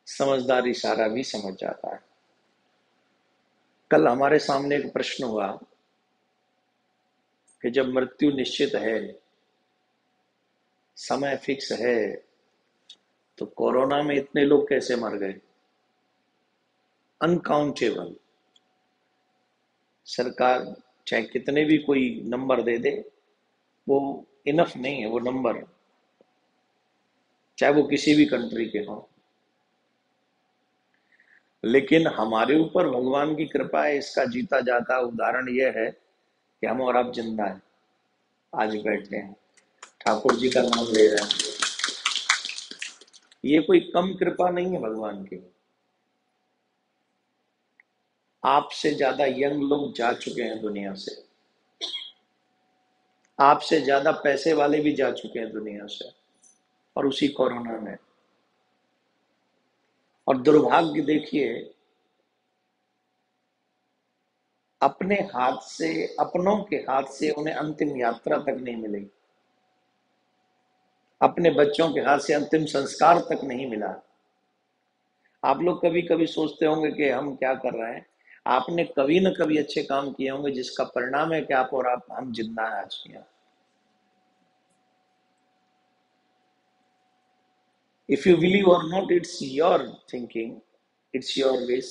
समझदार इशारा भी समझ जाता है। कल हमारे सामने एक प्रश्न हुआ कि जब मृत्यु निश्चित है, समय फिक्स है, तो कोरोना में इतने लोग कैसे मर गए? अनकाउंटेबल। सरकार चाहे कितने भी कोई नंबर दे दे, वो इनफ नहीं है वो नंबर, चाहे वो किसी भी कंट्री के हों। लेकिन हमारे ऊपर भगवान की कृपा है, इसका जीता जाता उदाहरण यह है कि हम और आप जिंदा हैं, आज बैठे हैं, ठाकुर जी का नाम ले रहे हैं। ये कोई कम कृपा नहीं है भगवान की। आपसे ज्यादा यंग लोग जा चुके हैं दुनिया से, आपसे ज्यादा पैसे वाले भी जा चुके हैं दुनिया से, और उसी कोरोना में। और दुर्भाग्य देखिए, अपने हाथ से, अपनों के हाथ से उन्हें अंतिम यात्रा तक नहीं मिली, अपने बच्चों के हाथ से अंतिम संस्कार तक नहीं मिला। आप लोग कभी कभी सोचते होंगे कि हम क्या कर रहे हैं। आपने कभी न कभी अच्छे काम किए होंगे जिसका परिणाम है कि आप और आप हम जिंदा हैं आज यहाँ। इफ यू बिलीव और not, it's your thinking, it's your wish,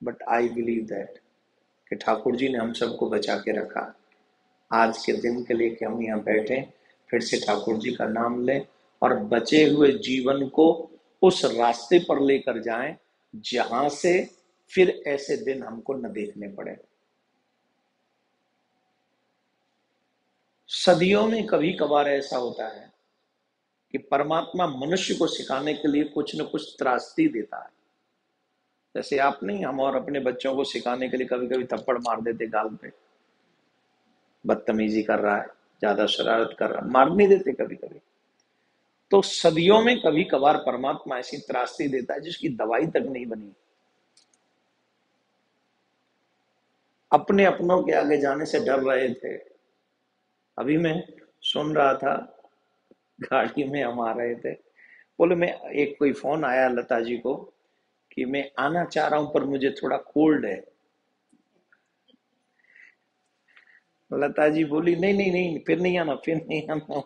but I believe that कि ठाकुर जी ने हम सबको बचा के रखा आज के दिन के लिए कि हम यहाँ बैठे, फिर से ठाकुर जी का नाम लें और बचे हुए जीवन को उस रास्ते पर लेकर जाएं जहां से फिर ऐसे दिन हमको न देखने पड़े। सदियों में कभी कभार ऐसा होता है कि परमात्मा मनुष्य को सिखाने के लिए कुछ न कुछ त्रासदी देता है। जैसे आप नहीं, हम और अपने बच्चों को सिखाने के लिए कभी कभी थप्पड़ मार देते गाल पे, बदतमीजी कर रहा है, ज्यादा शरारत कर रहा है, मार नहीं देते कभी कभी। तो सदियों में कभी कभार परमात्मा ऐसी त्रासदी देता है जिसकी दवाई तक नहीं बनी। अपने अपनों के आगे जाने से डर रहे थे। अभी मैं सुन रहा था, गाड़ी में हम आ रहे थे, बोले मैं, एक कोई फोन आया लता जी को कि मैं आना चाह रहा हूं पर मुझे थोड़ा कोल्ड है। लता जी बोली नहीं नहीं नहीं, फिर नहीं आना, फिर नहीं आना।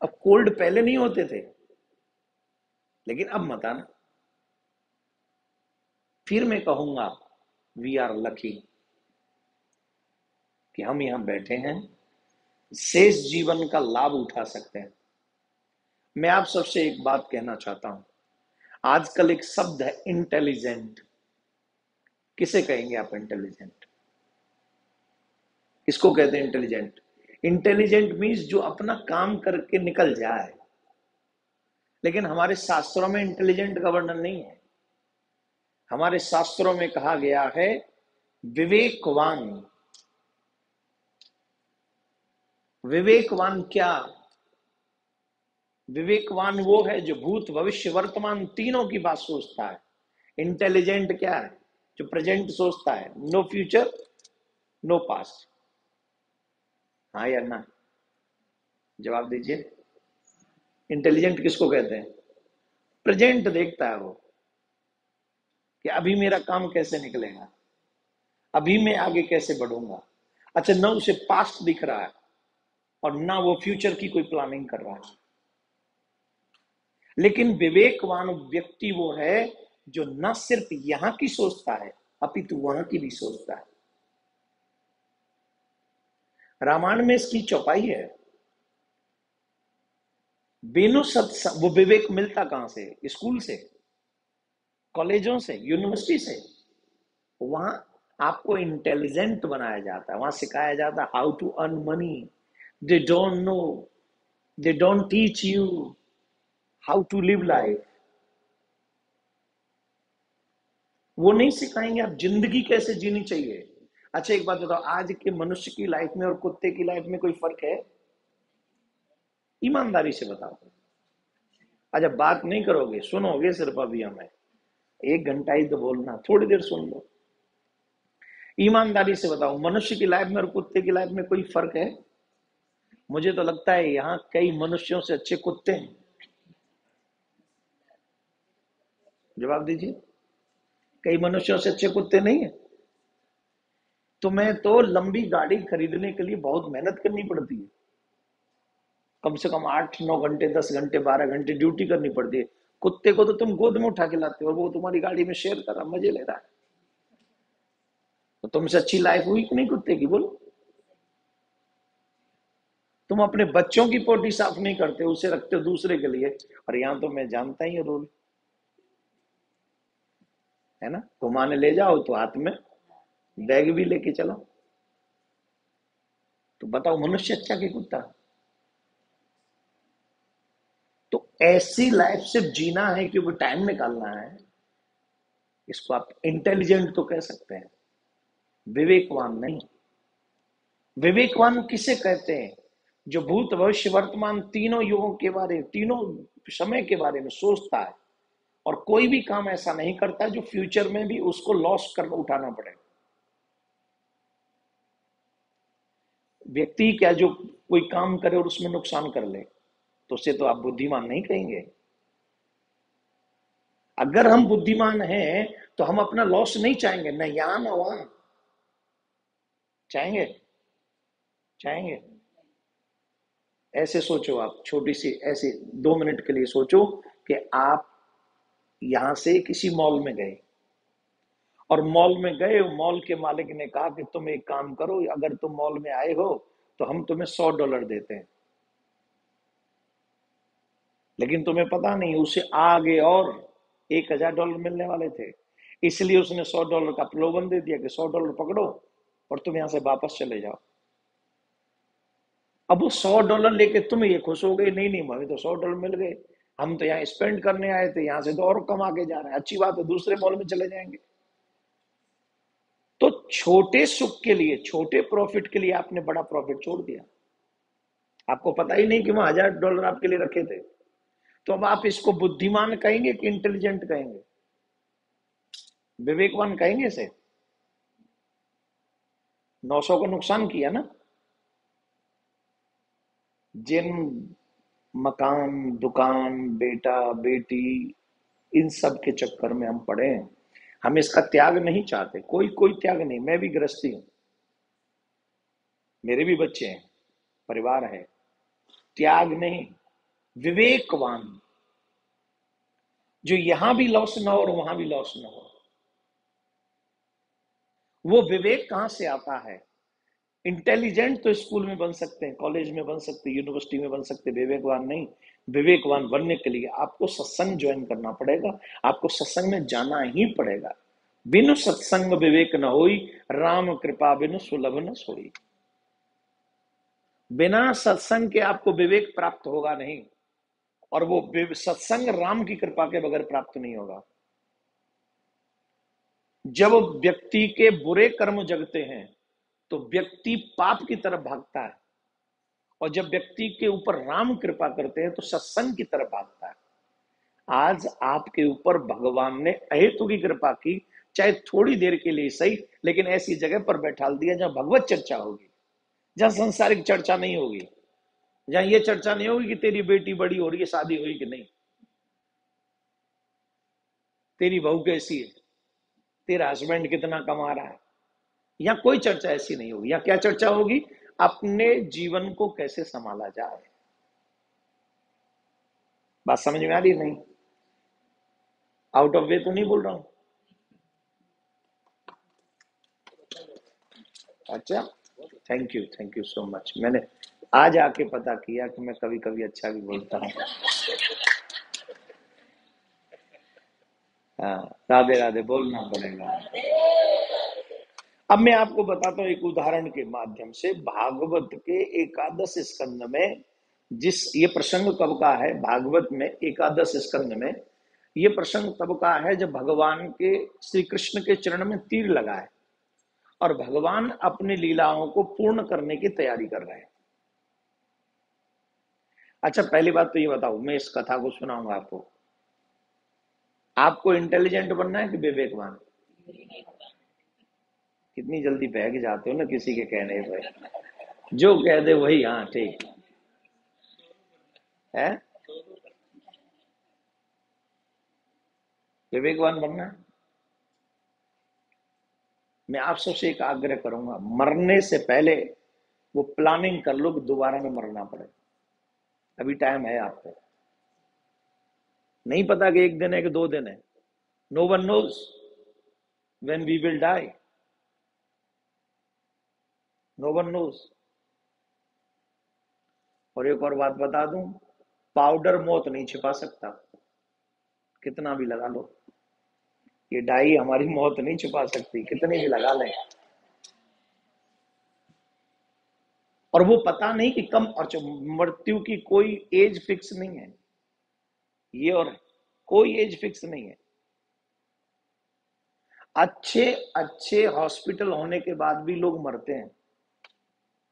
अब कोल्ड पहले नहीं होते थे, लेकिन अब मत आना। फिर मैं कहूंगा वी आर लकी कि हम यहां बैठे हैं, शेष जीवन का लाभ उठा सकते हैं। मैं आप सबसे एक बात कहना चाहता हूं। आजकल एक शब्द है इंटेलिजेंट। किसे कहेंगे आप इंटेलिजेंट? किसको कहते हैं इंटेलिजेंट? इंटेलिजेंट मीन्स जो अपना काम करके निकल जाए। लेकिन हमारे शास्त्रों में इंटेलिजेंट का वर्णन नहीं है। हमारे शास्त्रों में कहा गया है विवेकवान। विवेकवान क्या? विवेकवान वो है जो भूत भविष्य वर्तमान तीनों की बात सोचता है। इंटेलिजेंट क्या है? जो प्रेजेंट सोचता है, नो फ्यूचर नो पास्ट। हाँ या ना, जवाब दीजिए। इंटेलिजेंट किसको कहते हैं? प्रेजेंट देखता है वो, कि अभी मेरा काम कैसे निकलेगा, अभी मैं आगे कैसे बढ़ूंगा। अच्छा, ना उसे पास्ट दिख रहा है और ना वो फ्यूचर की कोई प्लानिंग कर रहा है। लेकिन विवेकवान व्यक्ति वो है जो न सिर्फ यहां की सोचता है अपितु वहां की भी सोचता है। रामायण में इसकी चौपाई है। बेनु सत्संग, वो विवेक मिलता कहां से? स्कूल से, कॉलेजों से, यूनिवर्सिटी से। वहां आपको इंटेलिजेंट बनाया जाता है, वहां सिखाया जाता है how to earn money. They don't know, they don't teach you how to live life. वो नहीं सिखाएंगे आप जिंदगी कैसे जीनी चाहिए। अच्छा एक बात बताओ, आज के मनुष्य की लाइफ में और कुत्ते की लाइफ में कोई फर्क है? ईमानदारी से बताओ। अच्छा बात नहीं करोगे, सुनोगे सिर्फ अभी हमें, 1 घंटा ही तो बोलना, थोड़ी देर सुन लो। ईमानदारी से बताओ, मनुष्य की लाइफ में और कुत्ते की लाइफ में कोई फर्क है? मुझे तो लगता है यहाँ कई मनुष्यों से अच्छे कुत्ते हैं। जवाब दीजिए, कई मनुष्यों से अच्छे कुत्ते नहीं है? तुम्हें तो लंबी गाड़ी खरीदने के लिए बहुत मेहनत करनी पड़ती है, कम से कम 8-9 घंटे, 10 घंटे, 12 घंटे ड्यूटी करनी पड़ती है। कुत्ते को तो तुम गोद में उठा के लाते हो और वो तुम्हारी गाड़ी में शेयर कर रहा, मजे ले रहा है। तो तुमसे अच्छी लाइफ हुई कि नहीं कुत्ते की, बोलो? तुम अपने बच्चों की पोटी साफ नहीं करते, उसे रखते हो दूसरे के लिए। और यहाँ तो मैं जानता ही रूल है ना, घुमाने ले जाओ तो हाथ में बैग भी लेके चलो। तो बताओ मनुष्य अच्छा कि कुत्ता? तो ऐसी लाइफ सिर्फ जीना है क्योंकि टाइम निकालना है। इसको आप इंटेलिजेंट तो कह सकते हैं, विवेकवान नहीं। विवेकवान किसे कहते हैं? जो भूत भविष्य वर्तमान तीनों युगों के बारे, तीनों समय के बारे में सोचता है और कोई भी काम ऐसा नहीं करता जो फ्यूचर में भी उसको लॉस कर उठाना पड़े। व्यक्ति क्या जो कोई काम करे और उसमें नुकसान कर ले, तो उसे तो आप बुद्धिमान नहीं कहेंगे। अगर हम बुद्धिमान हैं तो हम अपना लॉस नहीं चाहेंगे, न यहां न वहां। चाहेंगे? चाहेंगे? ऐसे सोचो आप, छोटी सी ऐसे 2 मिनट के लिए सोचो कि आप यहां से किसी मॉल में गए और मॉल में गए, मॉल के मालिक ने कहा कि तुम एक काम करो, अगर तुम मॉल में आए हो तो हम तुम्हें $100 देते हैं। लेकिन तुम्हें पता नहीं उसे आगे और $1000 मिलने वाले थे, इसलिए उसने $100 का प्रलोभन दे दिया कि $100 पकड़ो और तुम यहां से वापस चले जाओ। अब वो $100 लेके तुम ये खुश हो गए, नहीं नहीं हमें तो $100 मिल गए, हम तो यहाँ स्पेंड करने आए थे, यहां से तो और कमा के जा रहे हैं, अच्छी बात है, दूसरे मॉल में चले जाएंगे। तो छोटे सुख के लिए, छोटे प्रॉफिट के लिए आपने बड़ा प्रॉफिट छोड़ दिया। आपको पता ही नहीं कि वहां $1000 आपके लिए रखे थे। तो अब आप इसको बुद्धिमान कहेंगे कि इंटेलिजेंट कहेंगे? विवेकवान कहेंगे इसे? 900 का नुकसान किया ना। जिन मकान, दुकान, बेटा बेटी, इन सब के चक्कर में हम पड़े हैं। हम इसका त्याग नहीं चाहते, कोई कोई त्याग नहीं। मैं भी गृहस्थी हूं, मेरे भी बच्चे हैं, परिवार है। त्याग नहीं, विवेकवान, जो यहां भी लॉस ना हो और वहां भी लॉस ना हो। वो विवेक कहां से आता है? इंटेलिजेंट तो स्कूल में बन सकते हैं, कॉलेज में बन सकते हैं, यूनिवर्सिटी में बन सकते हैं, विवेकवान नहीं। विवेकवान बनने के लिए आपको सत्संग ज्वाइन करना पड़ेगा, आपको सत्संग में जाना ही पड़ेगा। बिनु सत्संग विवेक न होई, राम कृपा बिनु सुलभ न सोई। बिना सत्संग के आपको विवेक प्राप्त होगा नहीं, और वो सत्संग राम की कृपा के बगैर प्राप्त नहीं होगा। जब व्यक्ति के बुरे कर्म जगते हैं तो व्यक्ति पाप की तरफ भागता है, और जब व्यक्ति के ऊपर राम कृपा करते हैं तो सत्संग की तरफ भागता है। आज आपके ऊपर भगवान ने अहेतु की कृपा की, चाहे थोड़ी देर के लिए सही, लेकिन ऐसी जगह पर बैठाल दिया जहां भगवत चर्चा होगी, जहां संसारिक चर्चा नहीं होगी, जहां ये चर्चा नहीं होगी कि तेरी बेटी बड़ी हो रही है, शादी हुई कि नहीं, तेरी बहू कैसी है, तेरा हस्बैंड कितना कमा रहा है। यहाँ कोई चर्चा ऐसी नहीं होगी। यहाँ क्या चर्चा होगी? अपने जीवन को कैसे संभाला जाए। बात समझ में आ रही नहीं? आउट ऑफ वे तो नहीं बोल रहा हूं? अच्छा, थैंक यू सो मच। मैंने आज आके पता किया कि मैं कभी कभी अच्छा भी बोलता हूँ। हाँ, राधे राधे बोलना पड़ेगा। अब मैं आपको बताता हूँ एक उदाहरण के माध्यम से। भागवत के एकादश स्कंद में, जिस ये प्रसंग कब का है? भागवत में एकादश स्कंद में ये प्रसंग तब का है जब भगवान के, श्री कृष्ण के चरण में तीर लगा है और भगवान अपनी लीलाओं को पूर्ण करने की तैयारी कर रहे हैं। अच्छा, पहली बात तो ये बताओ, मैं इस कथा को सुनाऊंगा आपको, आपको इंटेलिजेंट बनना है कि विवेकवान? कितनी जल्दी बहक जाते हो ना किसी के कहने पर, जो कह दे वही हाँ ठीक। है? विवेकवान बनना है। मैं आप सबसे एक आग्रह करूंगा, मरने से पहले वो प्लानिंग कर लो कि दोबारा न मरना पड़े। अभी टाइम है आपको। नहीं पता कि एक दिन है कि 2 दिन है। No one knows when we will die. No one knows. और एक और बात बता दूं, पाउडर मौत नहीं छिपा सकता, कितना भी लगा लो। ये डाई हमारी मौत नहीं छिपा सकती, कितनी भी लगा लें। और वो पता नहीं कि कम, और मृत्यु की कोई एज फिक्स नहीं है। ये और कोई एज फिक्स नहीं है। अच्छे अच्छे हॉस्पिटल होने के बाद भी लोग मरते हैं,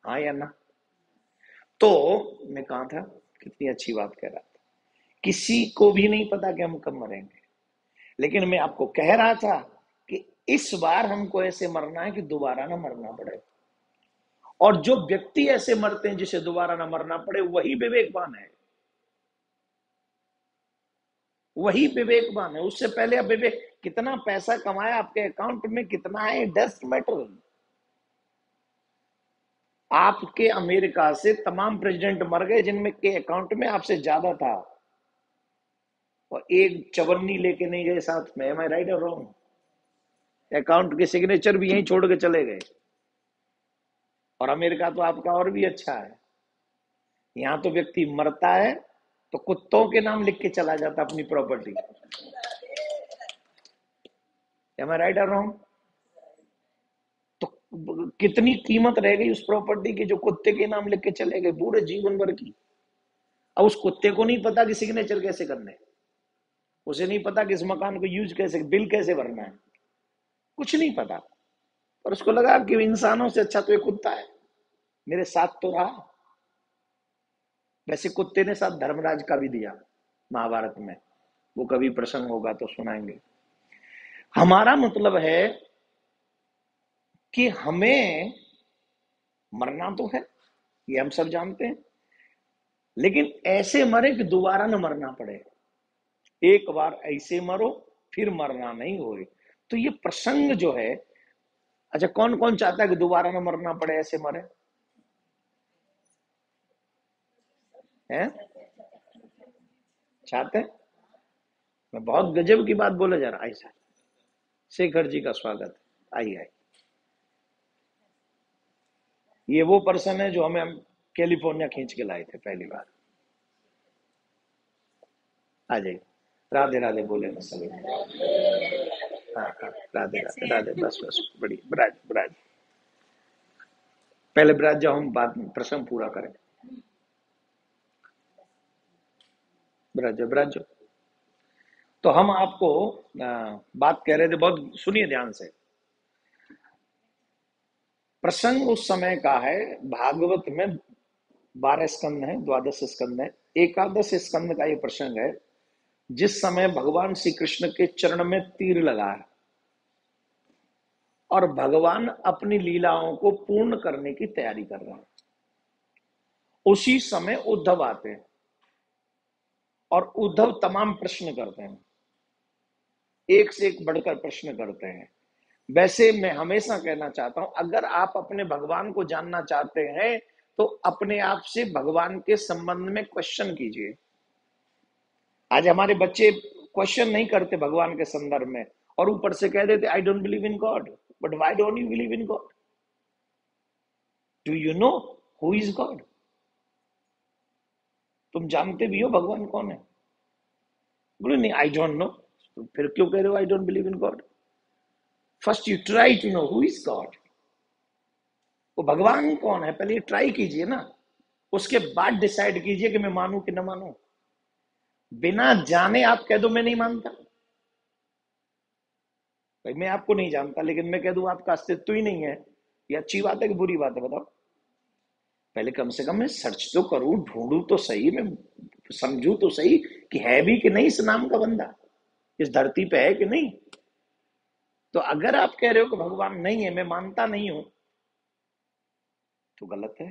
हाँ या ना? तो मैं कहा था, कितनी अच्छी बात कह रहा था, किसी को भी नहीं पता कि हम कब मरेंगे, लेकिन मैं आपको कह रहा था कि इस बार हमको ऐसे मरना है कि दोबारा ना मरना पड़े। और जो व्यक्ति ऐसे मरते हैं जिसे दोबारा ना मरना पड़े, वही विवेकवान है। वही विवेकवान है। उससे पहले अब विवेक, कितना पैसा कमाया, आपके अकाउंट में कितना है, डस्ट मैटर। आपके अमेरिका से तमाम प्रेसिडेंट मर गए जिनमें के अकाउंट में आपसे ज्यादा था, और एक चवन्नी लेके नहीं गए साथ में। एम आई राइट और रॉन्ग? अकाउंट के सिग्नेचर भी यहीं छोड़ के चले गए। और अमेरिका तो आपका और भी अच्छा है, यहां तो व्यक्ति मरता है तो कुत्तों के नाम लिख के चला जाता अपनी प्रॉपर्टी। एम आई राइट और रॉन्ग? तो कितनी कीमत रह गई उस प्रॉपर्टी की जो कुत्ते के नाम लिख के चले गए पूरे जीवन भर की। अब उस कुत्ते को नहीं पता कि सिग्नेचर कैसे करने, उसे नहीं पता कि इस मकान को यूज कैसे, बिल कैसे भरना है, कुछ नहीं पता। और उसको लगा कि इंसानों से अच्छा तो ये कुत्ता है, मेरे साथ तो रहा। वैसे कुत्ते ने साथ धर्मराज का भी दिया महाभारत में, वो कभी प्रसंग होगा तो सुनाएंगे। हमारा मतलब है कि हमें मरना तो है, ये हम सब जानते हैं, लेकिन ऐसे मरे कि दोबारा न मरना पड़े। एक बार ऐसे मरो, फिर मरना नहीं होए। तो ये प्रसंग जो है, अच्छा कौन कौन चाहता है कि दोबारा न मरना पड़े, ऐसे मरे? हैं? चाहते हैं? मैं बहुत गजब की बात बोले जा रहा। ऐसा शेखर जी का स्वागत है, आइए आइए। ये वो पर्सन है जो हमें हम कैलिफोर्निया खींच के लाए थे पहली बार। आ जाइए। राधे राधे बोले ना सभी। हाँ हाँ, राधे राधे राधे, बस बस, बढ़िया। ब्राज ब्राज, पहले ब्राज जाओ, हम बात प्रसंग पूरा करें। ब्राज जाओ, ब्राज जाओ। तो हम आपको बात कह रहे थे, बहुत सुनिए ध्यान से। प्रसंग उस समय का है, भागवत में 12 स्कंद है, द्वादश स्कंद है, एकादश स्कंद का ये प्रसंग है, जिस समय भगवान श्री कृष्ण के चरण में तीर लगा है और भगवान अपनी लीलाओं को पूर्ण करने की तैयारी कर रहे हैं। उसी समय उद्धव आते हैं और उद्धव तमाम प्रश्न करते हैं, एक से एक बढ़कर प्रश्न करते हैं। वैसे मैं हमेशा कहना चाहता हूं, अगर आप अपने भगवान को जानना चाहते हैं तो अपने आप से भगवान के संबंध में क्वेश्चन कीजिए। आज हमारे बच्चे क्वेश्चन नहीं करते भगवान के संदर्भ में, और ऊपर से कह देते आई don't believe in God. But why don't you believe in God? Do you know who is God? तुम जानते भी हो भगवान कौन है? बोले नहीं, आई डोंट नो। तो फिर क्यों कह रहे हो I don't believe in God? First you try to know who is God. वो भगवान कौन है, पहले ट्राई कीजिए ना, उसके बाद डिसाइड कीजिए कि मैं मानूं कि न मानूं। बिना जाने आप कह दो मैं नहीं मानता, भाई मैं आपको नहीं जानता, लेकिन मैं कह दूं आपका अस्तित्व ही नहीं है, ये अच्छी बात है कि बुरी बात है बताओ? पहले कम से कम मैं सर्च तो करूं, ढूंढूं तो सही, मैं समझू तो सही कि है भी कि नहीं इस नाम का बंदा, इस धरती पे है कि नहीं। तो अगर आप कह रहे हो कि भगवान नहीं है, मैं मानता नहीं हूं, तो गलत है।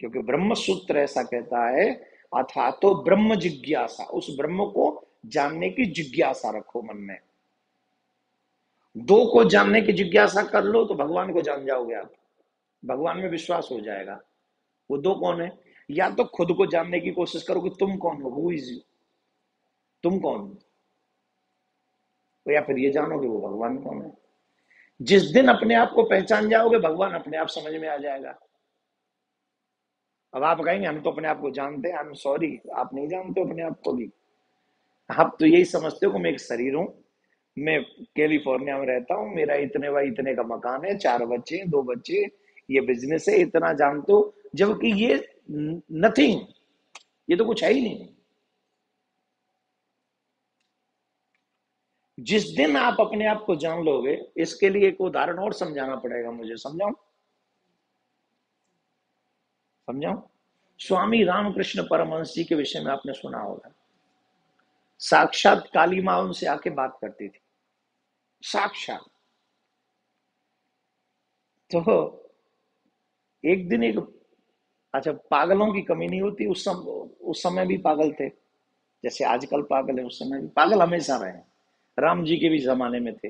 क्योंकि ब्रह्म सूत्र ऐसा कहता है, अथा तो ब्रह्म जिज्ञासा, उस ब्रह्म को जानने की जिज्ञासा रखो मन में। दो को जानने की जिज्ञासा कर लो तो भगवान को जान जाओगे आप, भगवान में विश्वास हो जाएगा। वो दो कौन है? या तो खुद को जानने की कोशिश करो कि तुम कौन हो, हु इज यू, तुम कौन हो, या फिर ये जानो कि वो भगवान कौन है। जिस दिन अपने आप को पहचान जाओगे भगवान अपने आप समझ में आ जाएगा। अब आप कहेंगे हम तो अपने आप को जानते हैं, आई एम सॉरी, आप नहीं जानते हो अपने आप को भी। आप तो यही समझते हो कि मैं एक शरीर हूं, मैं कैलिफोर्निया में रहता हूँ, मेरा इतने बाई इतने का मकान है, 4 बच्चे, 2 बच्चे, ये बिजनेस है, इतना जानते हो, जबकि ये नथिंग, ये तो कुछ है ही नहीं। जिस दिन आप अपने आप को जान लोगे, इसके लिए एक उदाहरण और समझाना पड़ेगा मुझे, समझाऊं? समझाऊं? स्वामी रामकृष्ण परमहंस जी के विषय में आपने सुना होगा। साक्षात काली मां उनसे आके बात करती थी, साक्षात। तो एक दिन एक, अच्छा पागलों की कमी नहीं होती, उस समय भी पागल थे, जैसे आजकल पागल है, उस समय भी पागल हमेशा रहे, राम जी के भी जमाने में थे।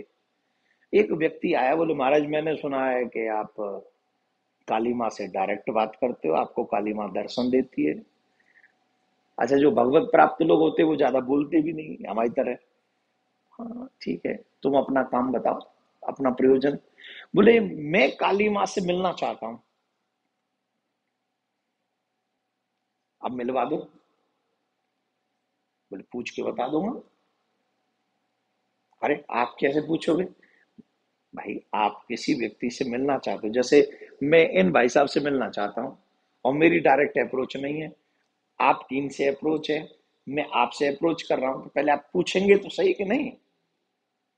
एक व्यक्ति आया, बोले महाराज मैंने सुना है कि आप काली माँ से डायरेक्ट बात करते हो, आपको काली माँ दर्शन देती है। अच्छा, जो भगवत प्राप्त लोग होते हैं वो ज्यादा बोलते भी नहीं हमारी तरह। हाँ ठीक है, तुम अपना काम बताओ, अपना प्रयोजन। बोले मैं काली माँ से मिलना चाहता हूं, अब मिलवा दो। बोले पूछ के बता दूंगा। अरे आप कैसे पूछोगे? भाई आप किसी व्यक्ति से मिलना चाहते हो, जैसे मैं इन भाई साहब से मिलना चाहता हूँ और मेरी डायरेक्ट अप्रोच नहीं है, आप टीम से अप्रोच है, मैं आपसे अप्रोच कर रहा हूं, तो पहले आप पूछेंगे तो सही कि नहीं,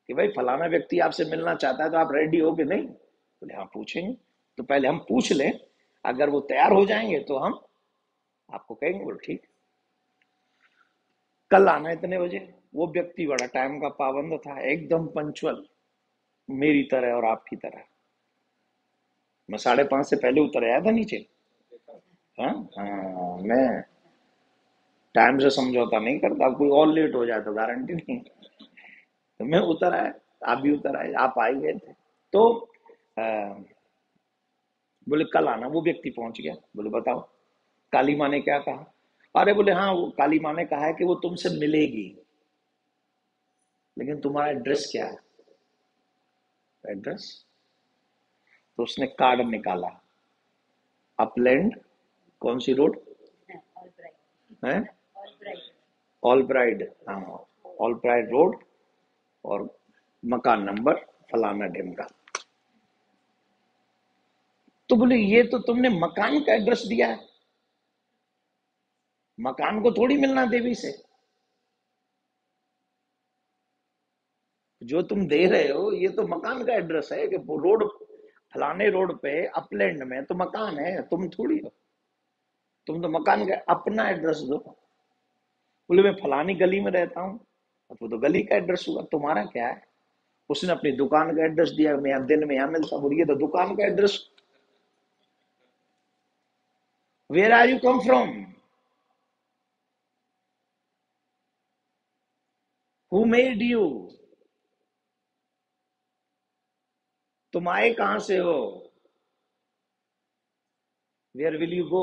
कि भाई फलाना व्यक्ति आपसे मिलना चाहता है तो आप रेडी हो कि नहीं? बोले हाँ पूछेंगे। तो पहले हम पूछ लें, अगर वो तैयार हो जाएंगे तो हम आपको कहेंगे। बोले ठीक, कल आना है इतने बजे। वो व्यक्ति बड़ा टाइम का पाबंद था, एकदम पंचुअल, मेरी तरह और आपकी तरह। मैं 5:30 से पहले उतर आया था नीचे। हाँ हाँ, मैं टाइम से समझौता नहीं करता, कोई और लेट हो जाए तो गारंटी नहीं। तो मैं उतर आया, आप भी उतर आए, आप आ ही गए थे। तो आ, बोले कल आना। वो व्यक्ति पहुंच गया। बोले बताओ काली माँ ने क्या कहा? अरे बोले हाँ, वो काली माँ ने कहा है कि वो तुमसे मिलेगी, लेकिन तुम्हारा एड्रेस क्या है? एड्रेस? तो उसने कार्ड निकाला, अपलैंड, कौन सी रोड है? ऑल ब्राइड, हाँ, ऑल ब्राइड रोड, और मकान नंबर फलाना ढिमका। तो बोले ये तो तुमने मकान का एड्रेस दिया है, मकान को थोड़ी मिलना देवी से। जो तुम दे रहे हो ये तो मकान का एड्रेस है, कि वो रोड, फलाने रोड पे अपलैंड में तो मकान है, तुम थोड़ी हो। तुम तो मकान का अपना एड्रेस दो। बोले मैं फलानी गली में रहता हूँ। वो तो गली का एड्रेस हुआ, तुम्हारा क्या है? उसने अपनी दुकान का एड्रेस दिया, मैं दिन में यहाँ मिलता। बोलिए ये तो दुकान का address. Where are you come from? Who made you? तुम आए कहां से हो? Where will you go?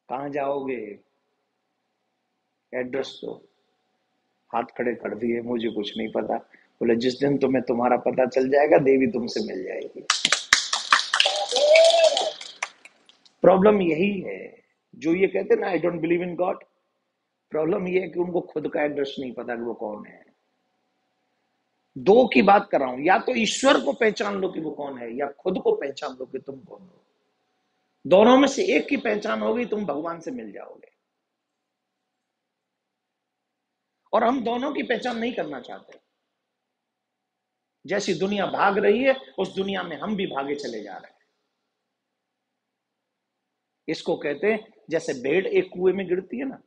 कहां जाओगे? एड्रेस दो। हाथ खड़े कर दिए, मुझे कुछ नहीं पता। बोले जिस दिन तुम्हें तुम्हारा पता चल जाएगा देवी तुमसे मिल जाएगी। प्रॉब्लम यही है, जो ये कहते हैं ना आई don't believe in God, problem ये है कि उनको खुद का एड्रेस नहीं पता कि वो कौन है। दो की बात कर रहा हूं, या तो ईश्वर को पहचान लो कि वो कौन है, या खुद को पहचान लो कि तुम कौन हो। दोनों में से एक की पहचान होगी, तुम भगवान से मिल जाओगे। और हम दोनों की पहचान नहीं करना चाहते। जैसी दुनिया भाग रही है उस दुनिया में हम भी भागे चले जा रहे हैं। इसको कहते हैं, जैसे भेड़ एक कुएं में गिरती है ना,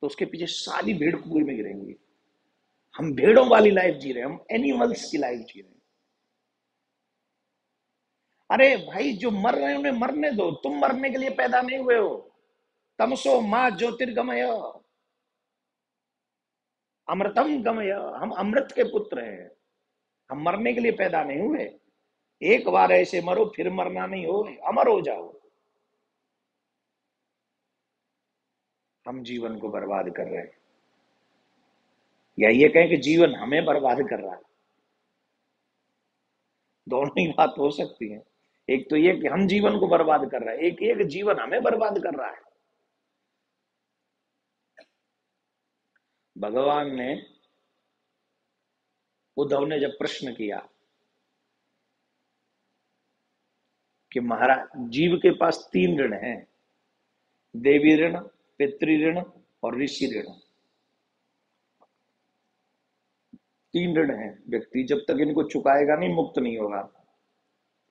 तो उसके पीछे सारी भेड़ कुएं में गिरेंगी। हम भेड़ों वाली लाइफ जी रहे हैं, हम एनिमल्स की लाइफ जी रहे हैं। अरे भाई, जो मर रहे हैं उन्हें मरने दो, तुम मरने के लिए पैदा नहीं हुए हो। तमसो माँ ज्योतिर्गमय, अमृतम गमय, हम अमृत के पुत्र हैं, हम मरने के लिए पैदा नहीं हुए। एक बार ऐसे मरो, फिर मरना नहीं हो, अमर हो जाओ। हम जीवन को बर्बाद कर रहे हैं, या ये कहें कि जीवन हमें बर्बाद कर रहा है। दोनों ही बात हो सकती है। एक तो ये कि हम जीवन को बर्बाद कर रहे हैं, एक ये कि जीवन हमें बर्बाद कर रहा है। भगवान ने, उद्धव ने जब प्रश्न किया कि महाराज, जीव के पास 3 ऋण हैं, देवी ऋण, पितृ ऋण और ऋषि ऋण। 3 ऋण हैं। व्यक्ति जब तक इनको चुकाएगा नहीं, मुक्त नहीं होगा।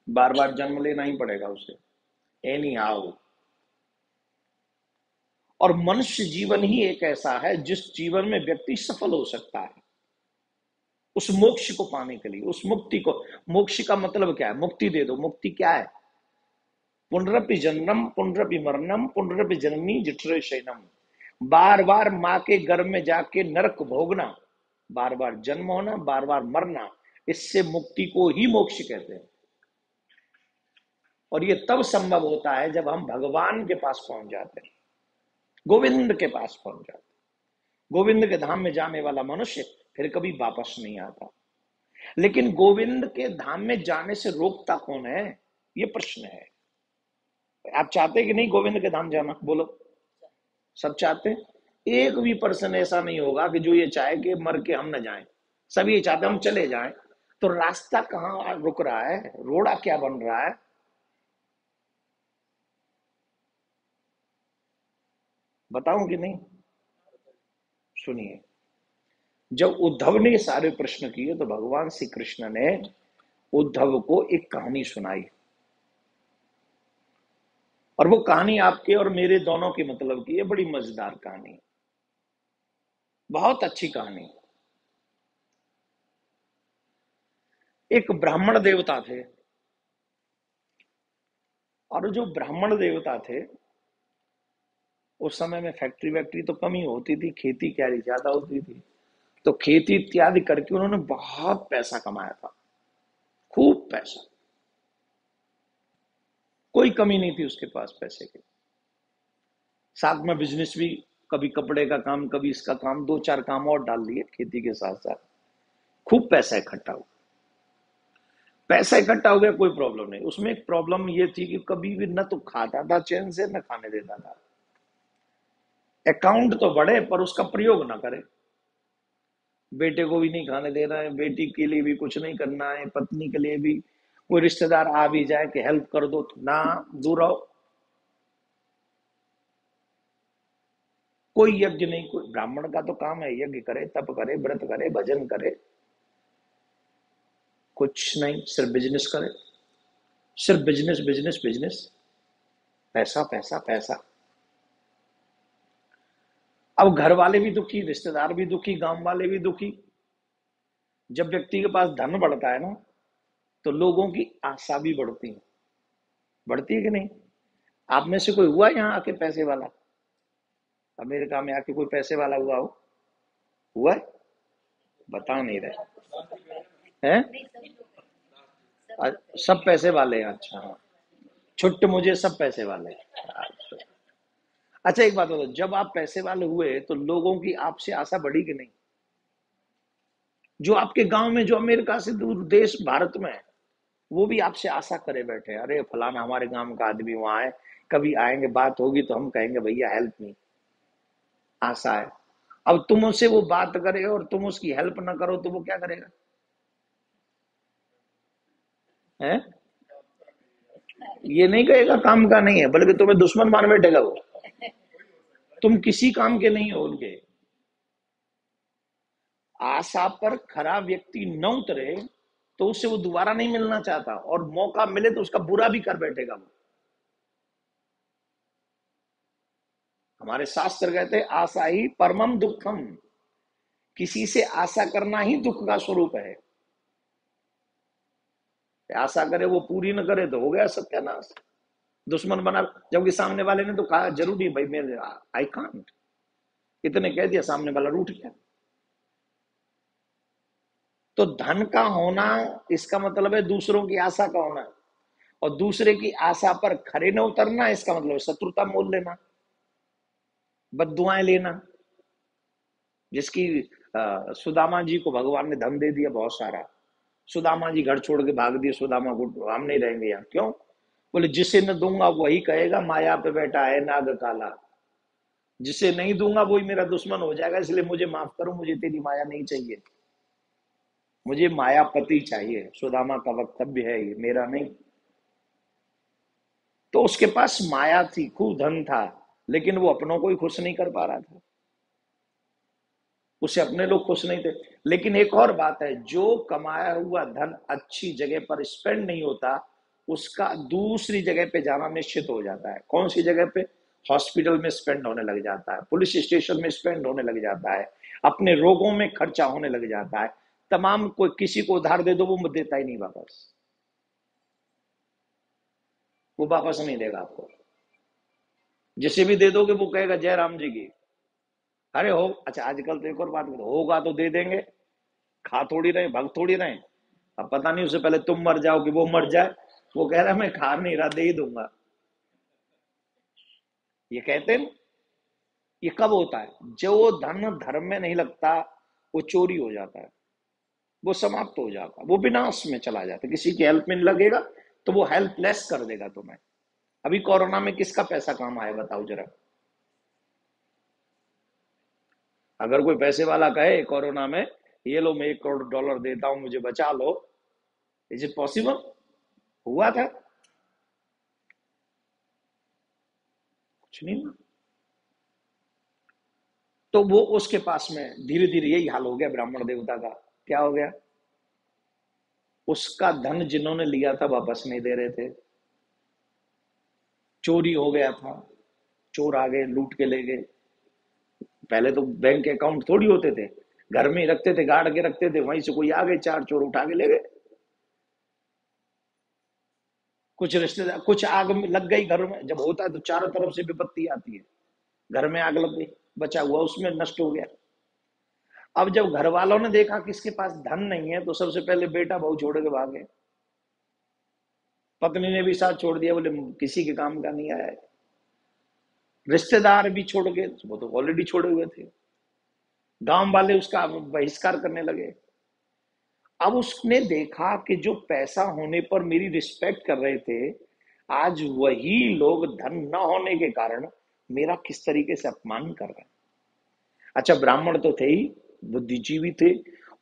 बार बार जन्म लेना ही पड़ेगा उसे, एनी हाउ। और मनुष्य जीवन ही एक ऐसा है जिस जीवन में व्यक्ति सफल हो सकता है उस मोक्ष को पाने के लिए, उस मुक्ति को। मोक्ष का मतलब क्या है? मुक्ति दे दो। मुक्ति क्या है? पुनरपि जन्मम पुनरपि मरणम पुनरपि जननी जठरे शयनम। बार बार माँ के गर्भ में जाके नरक भोगना, बार बार जन्म होना, बार बार मरना, इससे मुक्ति को ही मोक्ष कहते हैं। और ये तब संभव होता है जब हम भगवान के पास पहुंच जाते हैं, गोविंद के पास पहुंच जाते हैं। गोविंद के धाम में जाने वाला मनुष्य फिर कभी वापस नहीं आता। लेकिन गोविंद के धाम में जाने से रोकता कौन है, ये प्रश्न है। आप चाहते कि नहीं गोविंद के धाम जाना? बोलो। सब चाहते हैं। एक भी पर्सन ऐसा नहीं होगा कि जो ये चाहे कि मर के हम न जाएं। सभी ये चाहते हम चले जाएं। तो रास्ता कहाँ रुक रहा है? रोड़ा क्या बन रहा है? बताऊं कि नहीं? सुनिए। जब उद्धव ने सारे प्रश्न किए तो भगवान श्री कृष्ण ने उद्धव को एक कहानी सुनाई। और वो कहानी आपके और मेरे दोनों के मतलब की है। बड़ी मजेदार कहानी, बहुत अच्छी कहानी। एक ब्राह्मण देवता थे, और जो ब्राह्मण देवता थे उस समय में फैक्ट्री वैक्ट्री तो कम ही होती थी, खेती क्यारी ज्यादा होती थी। तो खेती इत्यादि करके उन्होंने बहुत पैसा कमाया था, खूब पैसा। कोई कमी नहीं थी उसके पास पैसे की। साथ में बिजनेस भी, कभी कपड़े का काम, कभी इसका काम, 2-4 काम और डाल दिए खेती के साथ साथ। खूब पैसा इकट्ठा हुआ। पैसा इकट्ठा हो गया, कोई प्रॉब्लम नहीं। उसमें एक प्रॉब्लम ये थी कि कभी भी न तो खाता था चैन से, न खाने देता था। अकाउंट तो बढ़े पर उसका प्रयोग ना करे। बेटे को भी नहीं खाने देना है, बेटी के लिए भी कुछ नहीं करना है, पत्नी के लिए भी। कोई रिश्तेदार आ भी जाए कि हेल्प कर दो तो ना, दूर रहो। कोई यज्ञ नहीं, कोई ब्राह्मण का तो काम है यज्ञ करे, तप करे, व्रत करे, भजन करे, कुछ नहीं, सिर्फ बिजनेस करे। सिर्फ बिजनेस बिजनेस बिजनेस, पैसा पैसा पैसा। अब घर वाले भी दुखी, रिश्तेदार भी दुखी, गांव वाले भी दुखी। जब व्यक्ति के पास धन बढ़ता है ना, तो लोगों की आशा भी बढ़ती है। बढ़ती है कि नहीं? आप में से कोई हुआ यहाँ आके पैसे वाला? अमेरिका में आके कोई पैसे वाला हुआ हो? हुआ है? बता नहीं रहे हैं। सब पैसे वाले हैं? अच्छा, हाँ। छुट्ट मुझे सब पैसे वाले हैं। अच्छा। अच्छा, एक बात बताओ, जब आप पैसे वाले हुए तो लोगों की आपसे आशा बढ़ी कि नहीं? जो आपके गांव में, जो अमेरिका से दूर देश भारत में है, वो भी आपसे आशा करे बैठे, अरे फलाना हमारे गांव का आदमी वहां है, कभी आएंगे, बात होगी तो हम कहेंगे भैया हेल्प मी। आशा है। अब तुम उससे वो बात करे और तुम उसकी हेल्प ना करो तो वो क्या करेगा? है? ये नहीं कहेगा काम का नहीं है, बल्कि तुम्हें दुश्मन मान बैठेगा वो। तुम किसी काम के नहीं हो उनके। आशा पर खरा व्यक्ति न उतरे तो उससे वो दोबारा नहीं मिलना चाहता, और मौका मिले तो उसका बुरा भी कर बैठेगा वो। हमारे शास्त्र कहते हैं आशा ही परमम दुखम। किसी से आशा करना ही दुख का स्वरूप है। आशा करे वो पूरी न करे तो हो गया सत्यानाश, दुश्मन बना। जबकि सामने वाले ने तो कहा जरूरी भाई मेरे, आई कांट, इतने कह दिया, सामने वाला रूठ गया। तो धन का होना इसका मतलब है दूसरों की आशा का होना, और दूसरे की आशा पर खरे न उतरना इसका मतलब है शत्रुता मोल लेना, बद्दुआएं लेना। जिसकी सुदामा जी को भगवान ने धन दे दिया बहुत सारा, सुदामा जी घर छोड़ के भाग दिए, सुदामा को हम नहीं रहेंगे यहाँ, क्यों? बोले जिसे न दूंगा वही कहेगा माया पे बैठा है नाग काला, जिसे नहीं दूंगा वही मेरा दुश्मन हो जाएगा, इसलिए मुझे माफ करो, मुझे तेरी माया नहीं चाहिए, मुझे मायापति चाहिए। सुदामा का वक्तव्य है ये, मेरा नहीं। तो उसके पास माया थी, खूब धन था, लेकिन वो अपनों को ही खुश नहीं कर पा रहा था, उसे अपने लोग खुश नहीं थे। लेकिन एक और बात है, जो कमाया हुआ धन अच्छी जगह पर स्पेंड नहीं होता, उसका दूसरी जगह पे जाना निश्चित हो जाता है। कौन सी जगह पे? हॉस्पिटल में स्पेंड होने लग जाता है, पुलिस स्टेशन में स्पेंड होने लग जाता है, अपने रोगों में खर्चा होने लग जाता है। तमाम, कोई किसी को उधार दे दो वो देता ही नहीं वापस, वो वापस नहीं देगा आपको। जिसे भी दे दोगे वो कहेगा जय राम जी की। अरे हो, अच्छा आजकल तो एक और बात होगा तो दे देंगे, खा थोड़ी रहे, भग थोड़ी रहे। अब पता नहीं उससे पहले तुम मर जाओ कि वो मर जाए, वो कह रहा है मैं खा नहीं रहा, दे ही दूंगा। ये कहते हैं। ये कब होता है? जो धन धर्म में नहीं लगता वो चोरी हो जाता है, वो समाप्त हो जाता है, वो विनाश में चला जाता है। किसी की हेल्प में नहीं लगेगा तो वो हेल्पलेस कर देगा तुम्हें। अभी कोरोना में किसका पैसा काम आया बताओ जरा? अगर कोई पैसे वाला कहे कोरोना में ये लो मैं $1 करोड़ देता हूं मुझे बचा लो, इज इट पॉसिबल? हुआ था? कुछ नहीं हुआ। तो वो उसके पास में धीरे धीरे यही हाल हो गया ब्राह्मण देवता का। क्या हो गया? उसका धन जिन्होंने लिया था वापस नहीं दे रहे थे, चोरी हो गया था, चोर आ गए लूट के ले गए। पहले तो बैंक अकाउंट थोड़ी होते थे, घर में ही रखते थे, गाड़ के रखते थे, वहीं से कोई आ गए, चार चोर उठा के ले गए। कुछ रिश्तेदार, कुछ आग में लग गई घर में, जब होता है तो चारों तरफ से विपत्ति आती है, घर में आग लग गई, बचा हुआ उसमें नष्ट हो गया। अब जब घर वालों ने देखा कि इसके पास धन नहीं है तो सबसे पहले बेटा बहू छोड़ के भागे, पत्नी ने भी साथ छोड़ दिया, बोले किसी के काम का नहीं आया है। रिश्तेदार भी छोड़ के, वो तो ऑलरेडी छोड़े हुए थे, गांव वाले उसका बहिष्कार करने लगे। अब उसने देखा कि जो पैसा होने पर मेरी रिस्पेक्ट कर रहे थे, आज वही लोग धन न होने के कारण मेरा किस तरीके से अपमान कर रहे हैं। अच्छा ब्राह्मण तो थे ही, बुद्धिजीवी थे,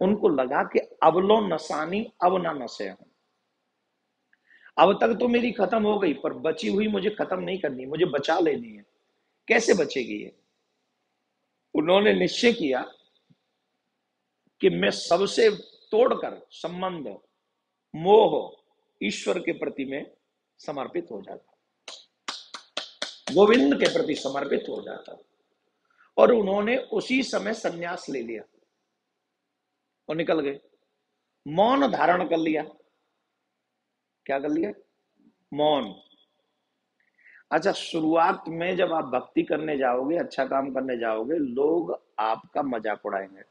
उनको लगा कि अवलो नसानी अब ना नसे हूं, अब तक तो मेरी खत्म हो गई पर बची हुई मुझे खत्म नहीं करनी, मुझे बचा लेनी है। कैसे बचेगी ये? उन्होंने निश्चय किया कि मैं सबसे तोड़कर संबंध, मोह, ईश्वर के प्रति में समर्पित हो जाता, गोविंद के प्रति समर्पित हो जाता। और उन्होंने उसी समय संन्यास ले लिया और निकल गए, मौन धारण कर लिया। क्या कर लिया? मौन। अच्छा शुरुआत में जब आप भक्ति करने जाओगे, अच्छा काम करने जाओगे, लोग आपका मजाक उड़ाएंगे।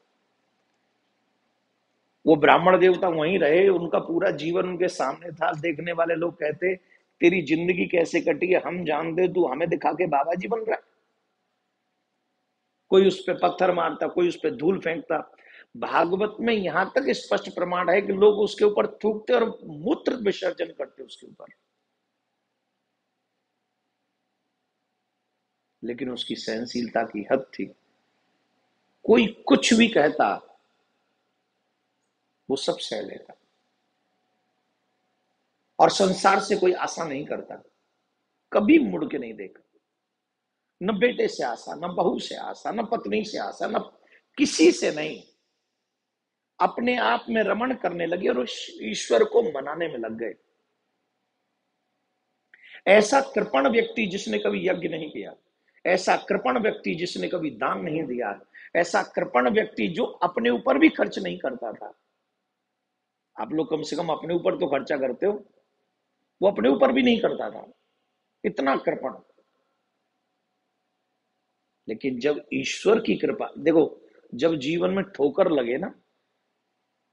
वो ब्राह्मण देवता वहीं रहे, उनका पूरा जीवन उनके सामने था, देखने वाले लोग कहते तेरी जिंदगी कैसे कटी है हम जानते, तू हमें दिखा के बाबा जी बन रहा है। कोई उस पर पत्थर मारता, कोई उस पर धूल फेंकता। भागवत में यहां तक स्पष्ट प्रमाण है कि लोग उसके ऊपर थूकते और मूत्र विसर्जन करते उसके ऊपर, लेकिन उसकी सहनशीलता की हद थी। कोई कुछ भी कहता वो सब सह लेता, और संसार से कोई आशा नहीं करता, कभी मुड़ के नहीं देखा। न बेटे से आशा, न बहू से आशा, न पत्नी से आशा, न किसी से नहीं। अपने आप में रमण करने लगे और ईश्वर को मनाने में लग गए। ऐसा कृपण व्यक्ति जिसने कभी यज्ञ नहीं किया, ऐसा कृपण व्यक्ति जिसने कभी दान नहीं दिया, ऐसा कृपण व्यक्ति जो अपने ऊपर भी खर्च नहीं करता था, आप लोग कम से कम अपने ऊपर तो खर्चा करते हो, वो अपने ऊपर भी नहीं करता था, इतना कृपण। लेकिन जब ईश्वर की कृपा, देखो, जब जीवन में ठोकर लगे ना,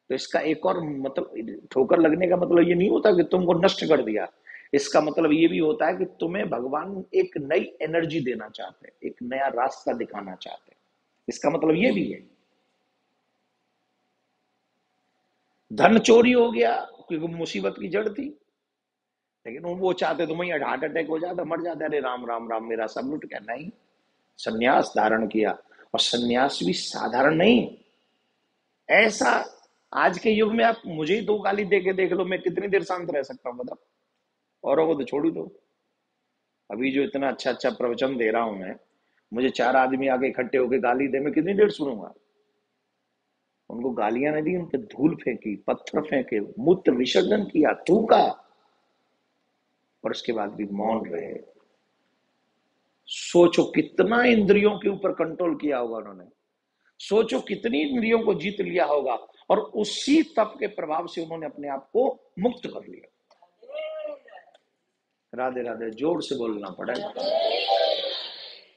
तो इसका एक और मतलब, ठोकर लगने का मतलब ये नहीं होता कि तुमको नष्ट कर दिया। इसका मतलब ये भी होता है कि तुम्हें भगवान एक नई एनर्जी देना चाहते हैं, एक नया रास्ता दिखाना चाहते हैं। इसका मतलब ये भी है। धन चोरी हो गया क्योंकि मुसीबत की जड़ थी, लेकिन वो चाहते तो वही हार्ट अटैक हो जाता, मर जाता, अरे राम राम राम मेरा सब लुट गया। नहीं, सन्यास धारण किया, और सन्यास भी साधारण नहीं, ऐसा। आज के युग में आप मुझे ही दो गाली दे के देख लो, मैं कितनी देर शांत रह सकता हूँ बताओ, औरों को तो छोड़ ही दो। अभी जो इतना अच्छा अच्छा प्रवचन दे रहा हूं मैं, मुझे चार आदमी आके इकट्ठे होके गाली दे, मैं कितनी देर सुनूंगा। उनको गालियां नहीं दी, उन पे धूल फेंकी, पत्थर फेंके, मूत्र विसर्जन किया, थूका, और उसके बाद भी मौन रहे। सोचो कितना इंद्रियों के ऊपर कंट्रोल किया होगा उन्होंने, सोचो कितनी इंद्रियों को जीत लिया होगा, और उसी तप के प्रभाव से उन्होंने अपने आप को मुक्त कर लिया। राधे राधे, जोर से बोलना पड़ेगा,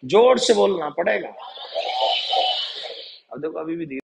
जोर से बोलना पड़ेगा। अब देखो अभी भी